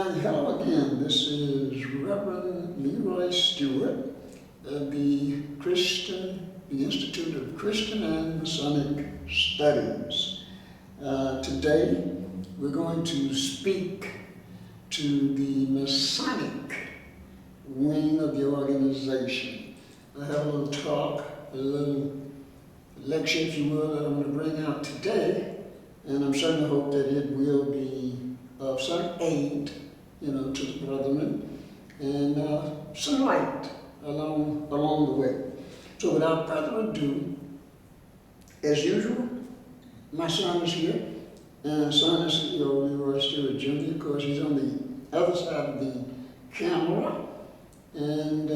And hello again, this is Reverend Leroy Stewart of the Institute of Christian and Masonic Studies. Today we're going to speak to the Masonic wing of the organization. I have a little talk, a little lecture, if you will, that I'm going to bring out today, and I'm certainly hope that it will be of some aid, to the brethren, and some light along the way. So without further ado, as usual, my son is here, and son is CEO Leroy Stewart Jr. Of course, he's on the other side of the camera, and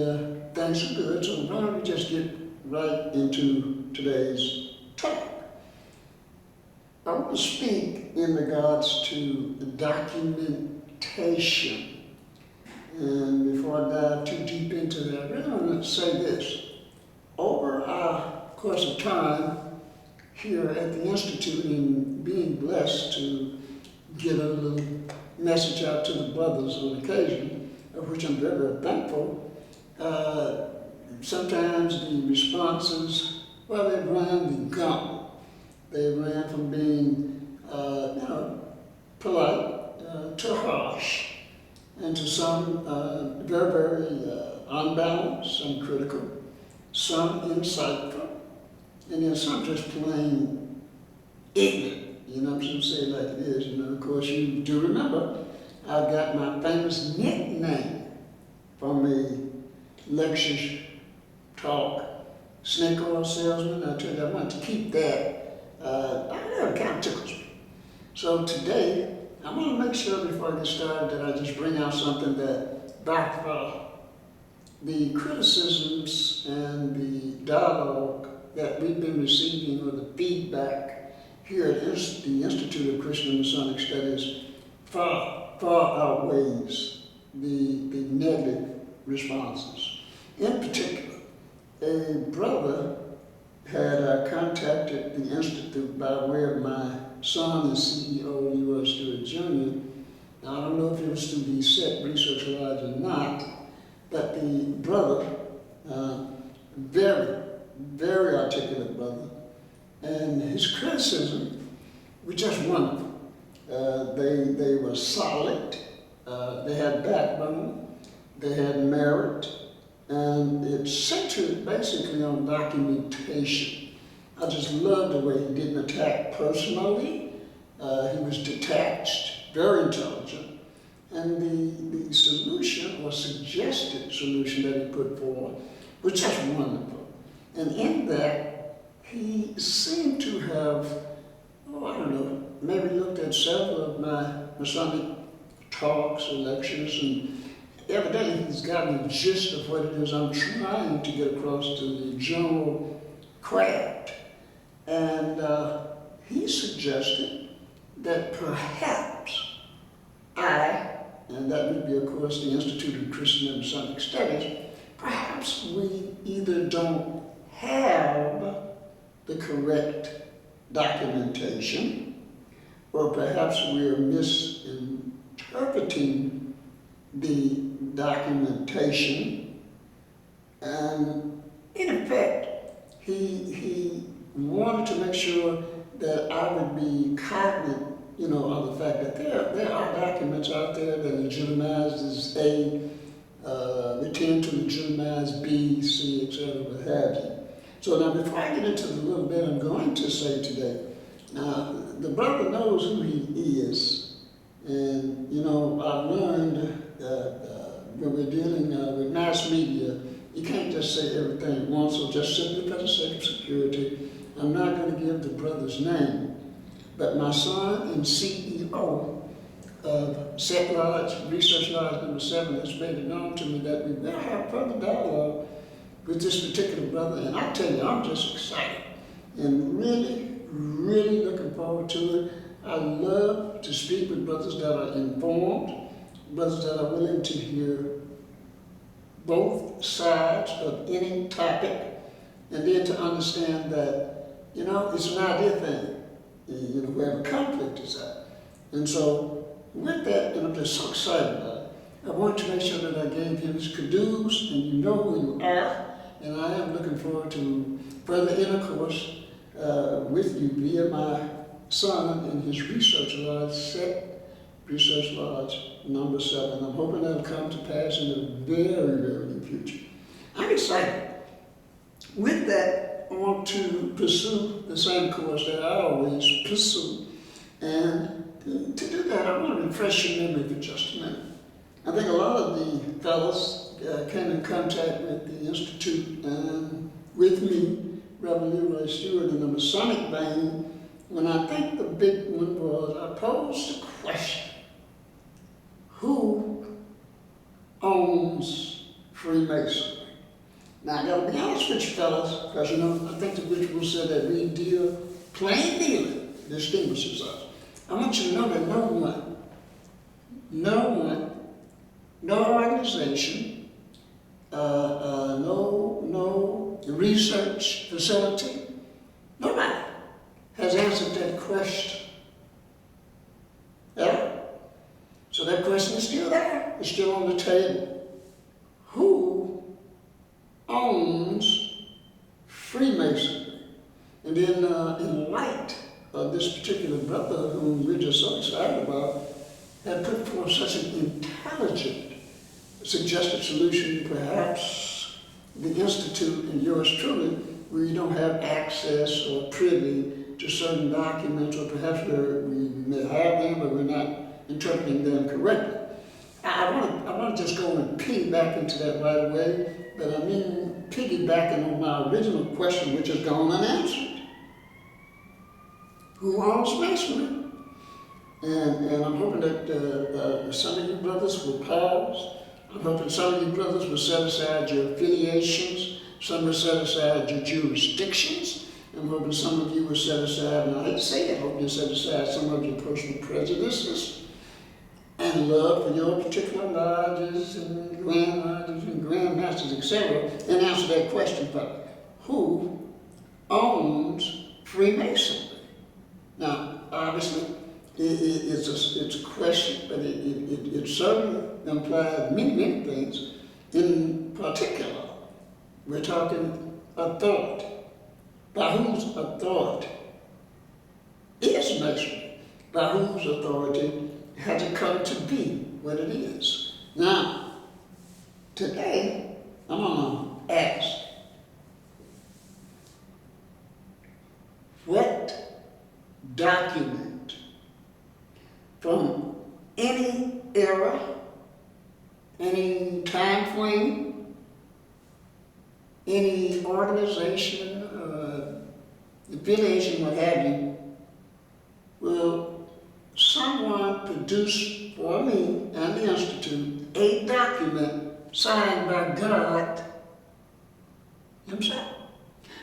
things are good. So why don't we just get right into today's talk? I want to speak in regards to documentation. And before I dive too deep into that, I really want to say this. Over our course of time here at the Institute and being blessed to get a little message out to the brothers on occasion, of which I'm very, very thankful, sometimes the responses, well, they ran the gauntlet. They ran from being, polite to harsh, and to some very, very unbalanced, some critical, some insightful, and then some just plain ignorant. I'm just going to say it like it is. Of course, you do remember, I've got my famous nickname from a lecture talk, snake oil salesman. I told you I want to keep that. It kind of tickles me. So today, I'm going to make sure before I get started that I just bring out something that by far, the criticisms and the dialogue that we've been receiving, or the feedback here at the Institute of Christian and Masonic Studies, far outweighs the negative responses. In particular, a brother had contacted the Institute by way of my son and CEO, Leroy Stewart Jr. Now, I don't know if it was through the SET Research Lodge or not, but the brother, very, very articulate brother, and his criticism was just wonderful. They were solid, they had backbone, they had merit, and it centered basically on documentation. I just loved the way he didn't attack personally. He was detached, very intelligent, and the solution or suggested solution that he put forward was just wonderful. And in that, he seemed to have, maybe looked at several of my Masonic talks or lectures, and evidently he's gotten the gist of what it is I'm trying to get across to the general crowd. And he suggested that perhaps and that would be of course the Institute of Christian and Masonic Studies, perhaps we either don't have the correct documentation, or perhaps we're misinterpreting the documentation. And in effect, he wanted to make sure that I would be cognizant, of the fact that there are documents out there that legitimize as A, they tend to legitimize B, C, etc., what have you. So now, before I get into the little bit I'm going to say today, now the brother knows who he is, and I've learned that when we're dealing with mass media, you can't just say everything at once, so just simply for the sake of security, I'm not going to give the brother's name. But my son and CEO of SET Lodge, Research Lodge number 7, has made it known to me that we will have further dialogue with this particular brother. And I tell you, I'm just excited and really, really looking forward to it. I love to speak with brothers that are informed, brothers that are willing to hear both sides of any topic, and then to understand that, it's an idea thing. Where the conflict is at. And so with that, and I'm just so excited about it, I want to make sure that I gave him his kudos, and you know who you are, and I am looking forward to further intercourse with you via my son in his research lodge set, research lodge number 7. I'm hoping that'll come to pass in the very, very near future. I'm excited. With that, I want to pursue the same course that I always pursue. And to do that, I want to refresh your memory for just a minute. I think a lot of the fellows came in contact with the Institute and with me, Reverend Leroy Stewart, in the Masonic vein, when I think the big one was I posed the question, who owns Freemasonry? Now, I gotta be honest with you fellas, because I think the ritual said that we deal, plain dealing distinguishes us. I want you to know that no organization, no research facility, nobody has answered that question. Yeah? So that question is still there. It's still on the table. Who owns Freemasonry? And then in light of this particular brother whom we're just so excited about, had put forth such an intelligent suggested solution, perhaps the Institute and yours truly, where you don't have access or privy to certain documents, or perhaps we may have them, but we're not interpreting them correctly. I want to just go and piggyback into that right away, but I mean piggybacking on my original question, which has gone unanswered. Who owns Masonry? And I'm hoping that some of you brothers will pause. I'm hoping some of you brothers will set aside your affiliations, some will set aside your jurisdictions. I'm hoping some of you will set aside, and I hate to say it, I hope you set aside some of your personal prejudices and love for your particular lodges and grand lodges and grandmasters, etc., and answer that question for me. Who owns Freemasonry? Now, obviously, it's a question, but it certainly implies many things. In particular, we're talking authority. By whose authority is Masonry? By whose authority has it come to be what it is? Now, today, I'm going to ask, what document from any era, any time frame, any organization, affiliation, what have you, will someone produce for me and the Institute a document signed by God himself?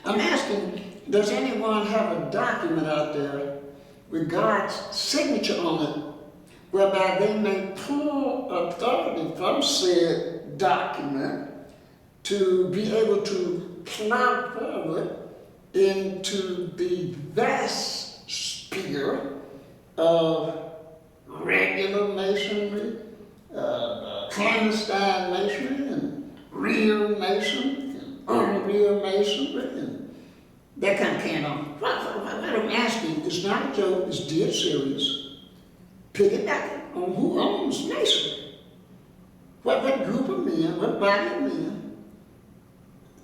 I'm asking, does anyone have a document out there with God's signature on it, whereby they may pull authority from said document to be able to plow forward into the vast sphere of regular masonry, clandestine masonry, and real masonry, and unreal masonry, and that kind of can on. What I'm asking is not a joke, it's dead serious. Piggybacking on who owns masonry. What group of men, what body of men,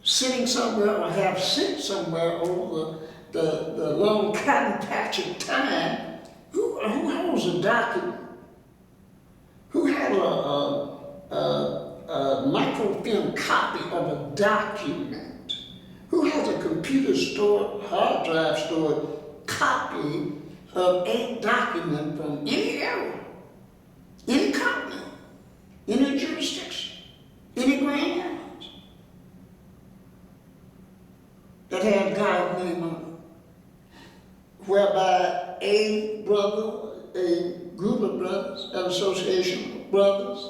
sitting somewhere or have sit somewhere over the long cotton patch of time, who holds a document? Who had a microfilm copy of a document? Who has a computer stored, hard drive stored copy of a document from any era, any continent, any jurisdiction, any grand lines that had God's name on it, whereby a brother, a group of brothers, an association of brothers,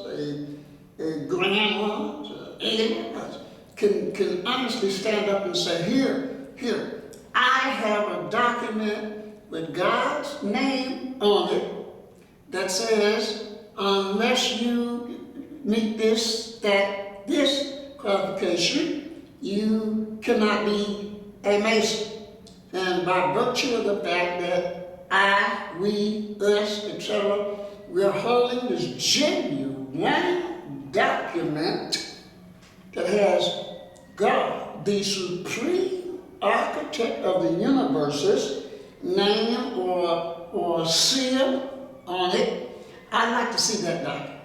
a grand lodge, a lodge, can honestly stand up and say, here, I have a document with God's name on it that says, unless you meet this qualification, you cannot be a Mason. And by virtue of the fact that I, we, us, etc., we are holding this genuine document that has God, the supreme architect of the universes, name or seal on it. I'd like to see that document.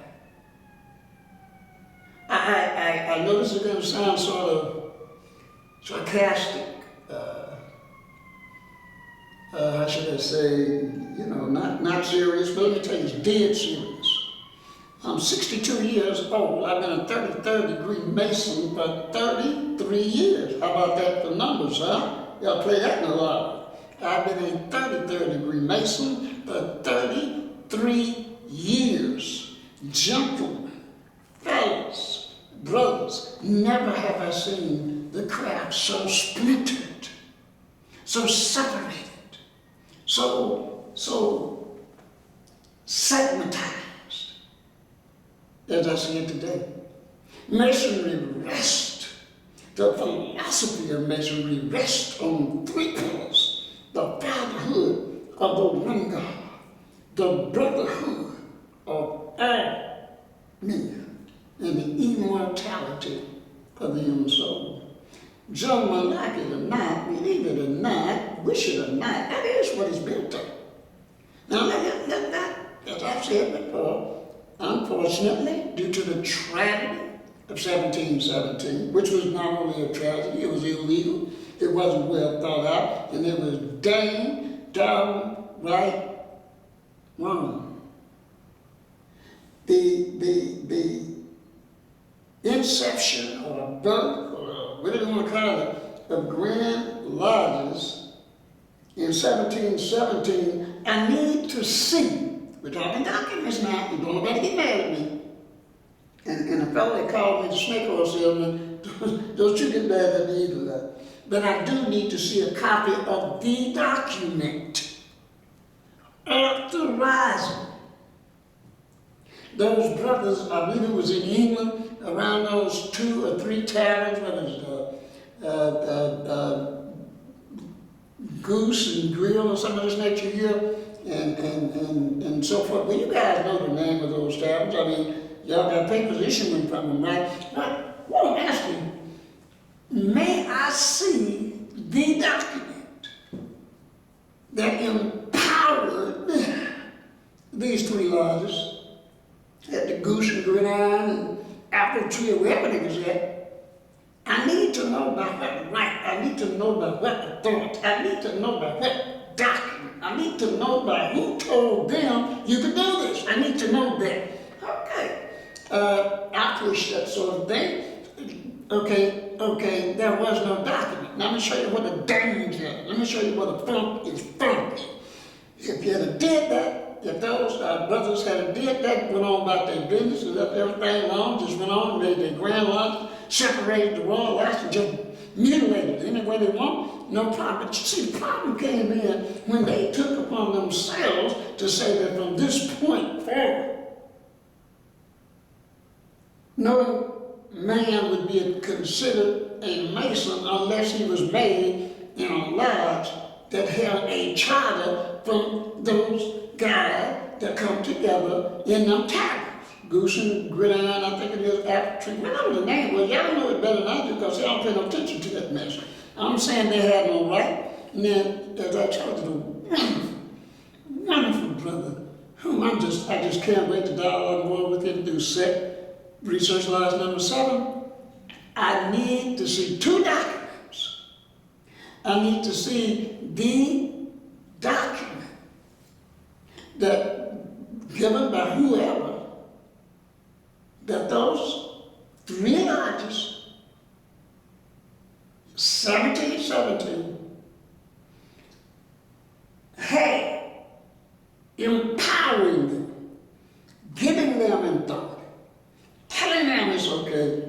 I know this is going to sound sort of sarcastic. How should I say, not serious, but let me tell you, it's dead serious. I'm 62 years old. I've been a 33rd degree Mason for 33 years. How about that for numbers, huh? Y'all play that in the lottery. I've been a 33rd degree Mason for 33 years. Gentlemen, fellas, brothers, never have I seen the craft so splintered, so separated, so segmentized as I see it today. Masonry rests, the philosophy of Masonry rests on three pillars: the fatherhood of the one God, the brotherhood of all men, and the immortality of the human soul. Gentlemen, like it or not, believe it or not, wish it or not, that is what it's built on. Now, as I've said before, unfortunately, due to the tragedy of 1717, which was not only a tragedy, it was illegal, it wasn't well thought out, and it was downright wrong. The inception or birth, or whatever you want to call it, of Grand Lodges in 1717, I need to see. We're talking documents now, and don't nobody get mad at me. And the fellow that called me the snake oil salesman, don't you get mad at me either. But I do need to see a copy of the document authorizing those brothers. I believe it was in England, around those 2 or 3 taverns, whether it's Goose and Grill or some of this nature here, and so forth. Well, you guys know the name of those taverns. I mean, y'all got papers issuing from them, right? But what I'm asking, may I see the document that empowered these 3 lodges at the Goose and Gridiron and Apple Tree or wherever they was at? I need to know by what right. I need to know by what authority. I need to know by what document. I need to know by who told them you could do this. I need to know that. Okay. I push that sort of thing. Okay, there was no document. Now let me show you what the danger is. Let me show you what the funk is funky. If you had did that, if those brothers had did that, went on about their business and left everything alone, just went on and made their grand lodge, separated the royal lodge and just mutilated it any way they want, no problem. But you see, the problem came in when they took upon themselves to say that from this point forward, no man would be considered a Mason unless he was made in a lodge that held a charter from those guys that come together in them taverns. Goose and Gridiron, I think it is, Apple Tree, whatever the name was. Y'all know it better than I do because y'all pay no attention to that mess. I'm saying they had no right. And then, as I told you, the wonderful brother, whom I just can't wait to dialogue more with him, do set research lodge number 7. I need to see 2 documents. I need to see the document that given by whoever, that those 3 lodges, 1717, had empowering them, giving them authority, telling them it's okay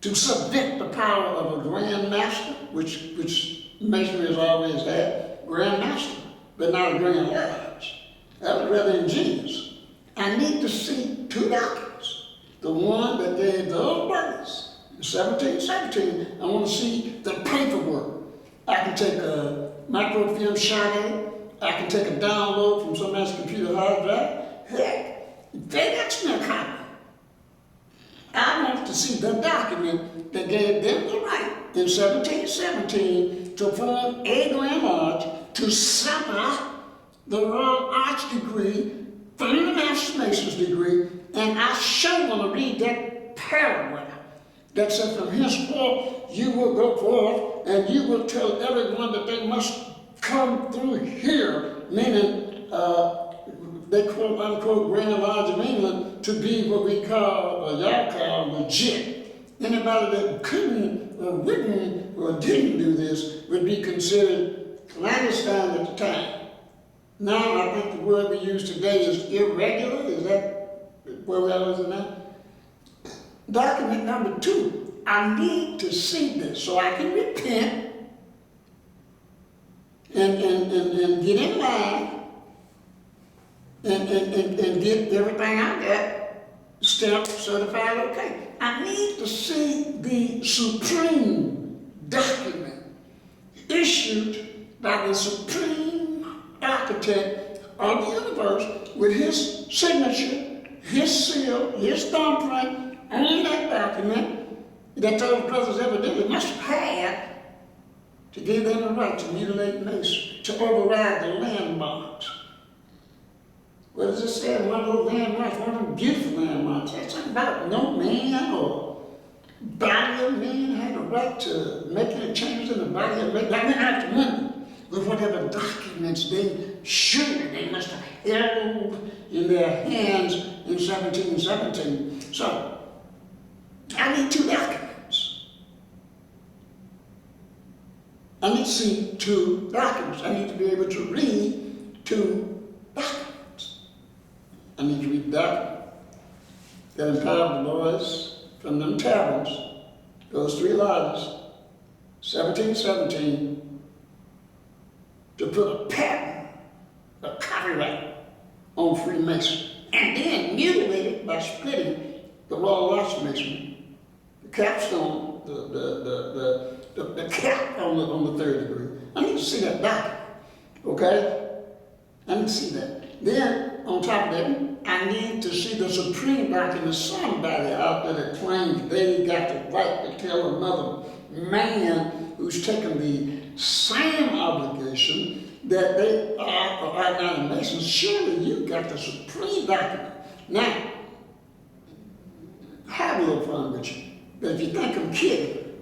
to submit the power of a Grand Master, which Masonry has always had, Grand Master. but not a grand large. That was rather ingenious. I need to see two documents. The one that gave those brothers in 1717, I want to see the paperwork. I can take a microfilm shot of it. I can take a download from somebody's computer hard drive. Heck, they got me a copy. I want to see the document that gave them the right in 1717 to form a grand lodge to sever the Royal Arch degree from the Master Mason's degree, and I sure want to read that paragraph that said, from henceforth you will go forth and you will tell everyone that they must come through here, meaning they quote unquote Grand Lodge of England to be what we call, or y'all call, legit. Anybody that couldn't or wouldn't or didn't do this would be considered clandestine at the time. Now I think the word we use today is irregular. Is that where we are in that? Document number 2, I need to see this so I can repent and get in line and get everything I got stamped, certified, okay. I need to see the supreme document issued by the supreme architect of the universe with his signature, his seal, his thumbprint on that document that those brothers evidently must have had to give them the right to mutilate masonry, to override the landmarks. What does it say? One of those landmarks, one of those beautiful landmarks. That's something about no man or body of man had a right to make any changes in the body of man. Like they have to money with whatever documents they should. They must have held in their hands in 1717. So, I need 2 documents. I need to see 2 documents. I need to be able to read 2 documents. I need to read the document that empowered the boys from them taverns, those 3 lodges, 1717, to put a patent, a copyright on Freemasonry, and then mutilate it by splitting the Royal Arch Masonry, the capstone, the cap on the 3rd degree. I need to see that document, okay? I need to see that. Then, on top of that, I need to see the supreme document, somebody out there that claims they got the right to tell another man who's taken the same obligation that they are or are not a Mason. Surely you got the supreme document. Now, have a little fun with you. But if you think I'm kidding,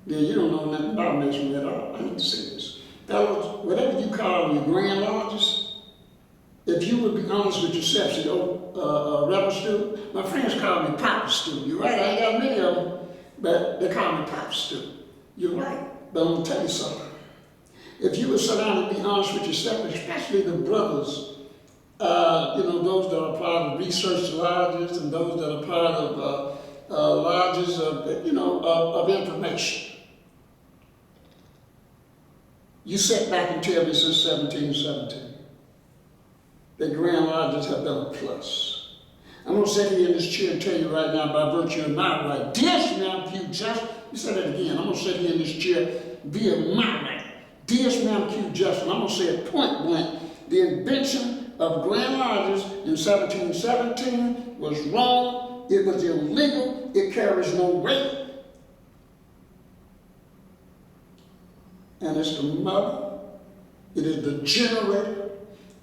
then you don't know nothing about Masonry at all. I need to see this. Fellas, whatever you call your grand lodges, if you would be honest with yourself, say, Rebel Stewart, my friends call me Papa Stewart. You're right, I ain't got many of them, but they call me Papa Stewart. You're right, but I'm gonna tell you something. If you would sit down and be honest with yourself, especially the brothers, those that are part of research lodges and those that are part of lodges of information. You sat back and tell me since 1717. The grand lodges have been a plus. I'm going to sit here in this chair and tell you right now, by virtue of my right, dearest ma'am, Q Justin, you said that again, I'm going to sit here in this chair via my right. Dearest ma'am, Q Justin, I'm going to say it point blank, the invention of grand lodges in 1717 was wrong, it was illegal, it carries no weight. And it's the mother, it is the generator,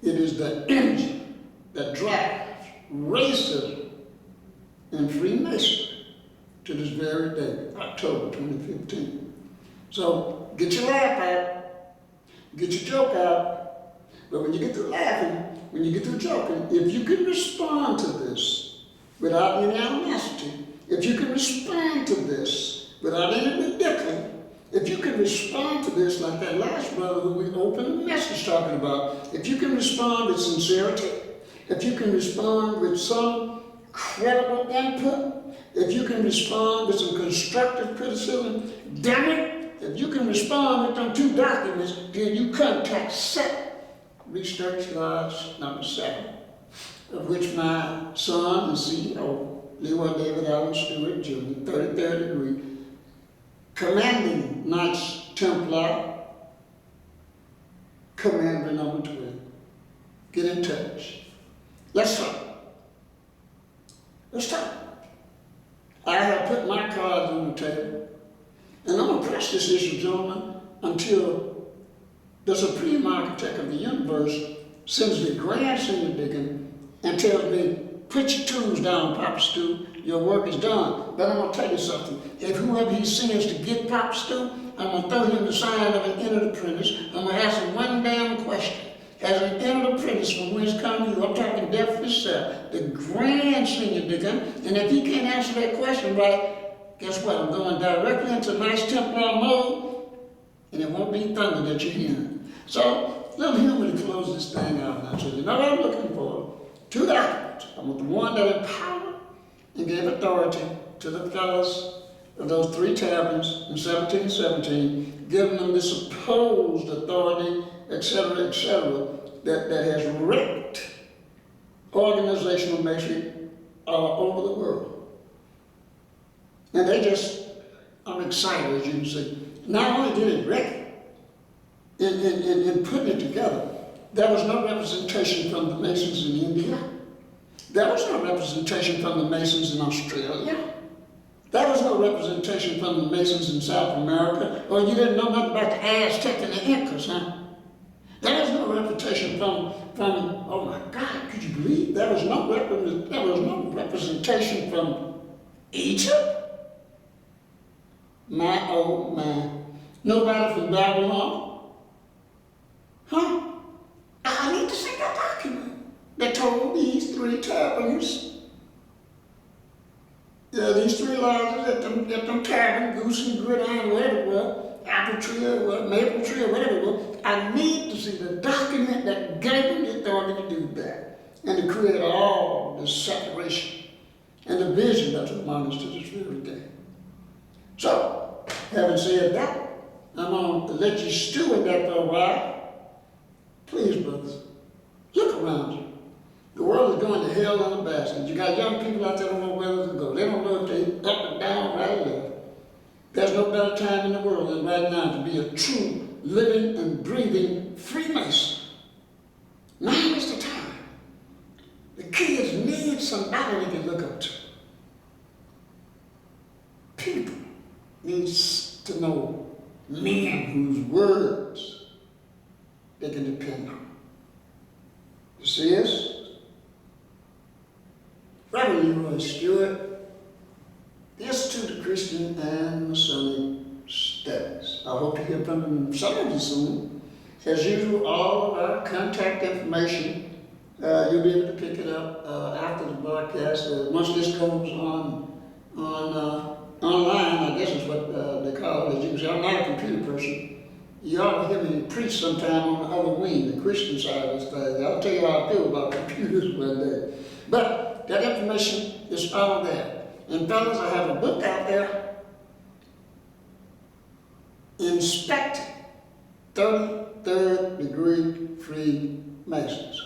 it is the engine that drives racism and Freemasonry to this very day, October 2015. So get your laugh out, get your joke out, but when you get through laughing, when you get through joking, if you can respond to this without any animosity, if you can respond to this without any ridicule, if you can respond to this like that last brother who we opened the message talking about, if you can respond with sincerity, if you can respond with some credible input, if you can respond with some constructive criticism, damn it, If you can respond with them 2 documents, then you contact SET, Research Lodge number 7, of which my son and CEO, Leroy David Allen Stewart Jr., 33rd degree, commanding Knights Templar, Commander number 12. Get in touch. Let's talk. Let's talk. I have put my cards on the table, and I'm going to press this issue, gentlemen, until the Supreme Architect of the Universe sends the Grand Senior Deacon and tells me, put your tools down, Papa Stu, your work is done. But I'm going to tell you something. If whoever he sends to get Papa Stu, I'm going to throw him the sign of an entered apprentice. I'm going to ask him one damn question. As an entered apprentice from whence come you, I'm talking deaf yourself, the Grand Senior Deacon, and if he can't answer that question right, guess what? I'm going directly into Knights Templar mode, and it won't be thunder that you're hearing. So, little humor to close this thing out now. So you know what I'm looking for? 2 documents. I want the one that empowered and gave authority to the fellows of those 3 taverns in 1717, giving them this supposed authority, etc., that has wrecked organizational matrix all over the world. And I'm excited, as you can see. Not only did it wreck it, in putting it together, there was no representation from the Masons in India. There was no representation from the Masons in Australia. There was no representation from the Masons in South America. Or you didn't know nothing about the Aztec and the Incas, huh? There was no representation from oh my God, could you believe? There was no representation from Egypt. My, oh my. Nobody from Babylon. Huh? I need to see that document that told these 3 taverns, these 3 lodges at them tavern, Goose and Gridiron, whatever it was, Apple Tree or Maple Tree or whatever it was. I need to see the document that gave them the authority to do that and to create all this separation and the vision that's among us to this very day. So, having said that, I'm going to let you stew in that for a while. Please, brothers, look around you. The world is going to hell in a basket. You got young people out there that don't know where to go. They don't know if they're up and down, right or left. There's no better time in the world than right now to be a true, living and breathing Freemason. Now is the time. The kids need somebody they can look up to. People need to know men whose words they can depend on. You see this? Reverend Leroy Stewart, the Institute of Christian and Masonic Studies. I hope to hear from some of you soon. As usual, all of our contact information, you'll be able to pick it up after the broadcast. Once this goes on online, I guess is what they call it. As you can see, I'm not a computer person. You ought to hear me preach sometime on the other wing, the Christian side of this thing. I'll tell you how I feel about computers one day. But that information is all there. And fellas, I have a book out there, Inspecting 33rd Degree Freemasons.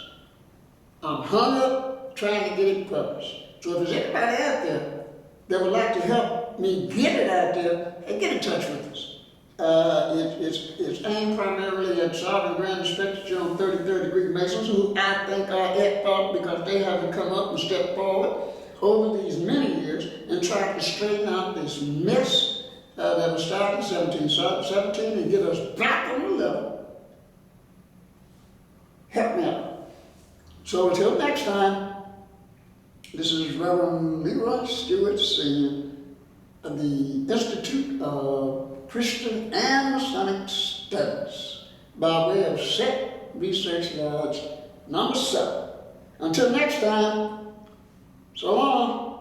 I'm hung up trying to get it published. So if there's anybody out there that would like to help me get it out there, hey, get in touch with us. It's aimed primarily at Sovereign Grand Inspector on 33rd Degree Masons, who I think are at fault because they haven't come up and stepped forward over these many years and tried to straighten out this mess that was started in 1717 and get us back on the level. Help me out. So until next time, this is Reverend Leroy Stewart Sr. of the Institute of Christian and Masonic Studies by way of SET Research Lodge number 7. Until next time, so long.